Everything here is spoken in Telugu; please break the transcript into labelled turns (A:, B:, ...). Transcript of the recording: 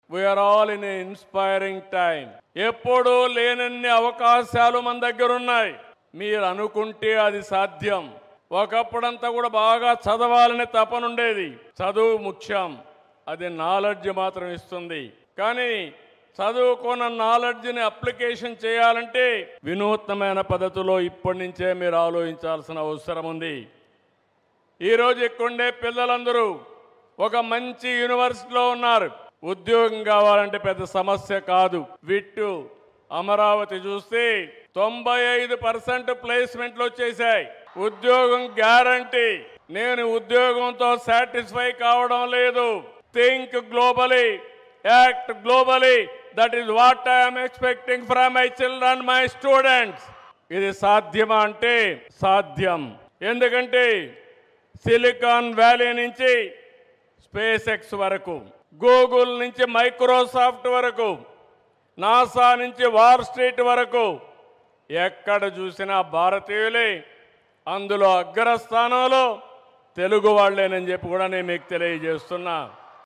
A: We are all in a inspiring time. ఎప్పుడూ లేనన్ని అవకాశాలు మన దగ్గర ఉన్నాయి. మీరు అనుకుంటే అది సాధ్యం. ఒకప్పుడంతా కూడా బాగా చదవాలని తపనుండేది. చదువు ముఖ్యం, అది నాలెడ్జ్ మాత్రం ఇస్తుంది. కానీ చదువుకున్న నాలెడ్జ్ని అప్లికేషన్ చేయాలంటే వినూత్నమైన పద్ధతిలో ఇప్పటి నుంచే మీరు ఆలోచించాల్సిన అవసరం ఉంది. ఈరోజు ఇక్కడుండే పిల్లలందరూ ఒక మంచి యూనివర్సిటీలో ఉన్నారు. ఉద్యోగం కావాలంటే పెద్ద సమస్య కాదు. విట్టు అమరావతి చూస్తే 95% ప్లేస్మెంట్లు వచ్చేసాయి. ఉద్యోగం గ్యారంటీ. నేను ఉద్యోగంతో సాటిస్ఫై కావడం లేదు. Think globally, act globally. That is what I'm expecting from my children, my students. ఇది సాధ్యమా అంటే సాధ్యం. ఎందుకంటే సిలికాన్ వ్యాలీ నుంచి స్పేస్ ఎక్స్ వరకు, గూగుల్ నుంచి మైక్రోసాఫ్ట్ వరకు, నాసా నుంచి వాల్ స్ట్రీట్ వరకు ఎక్కడ చూసినా భారతీయులే. అందులో అగ్రస్థానంలో తెలుగు వాళ్ళేనని చెప్పి కూడా నేను మీకు తెలియజేస్తున్నా.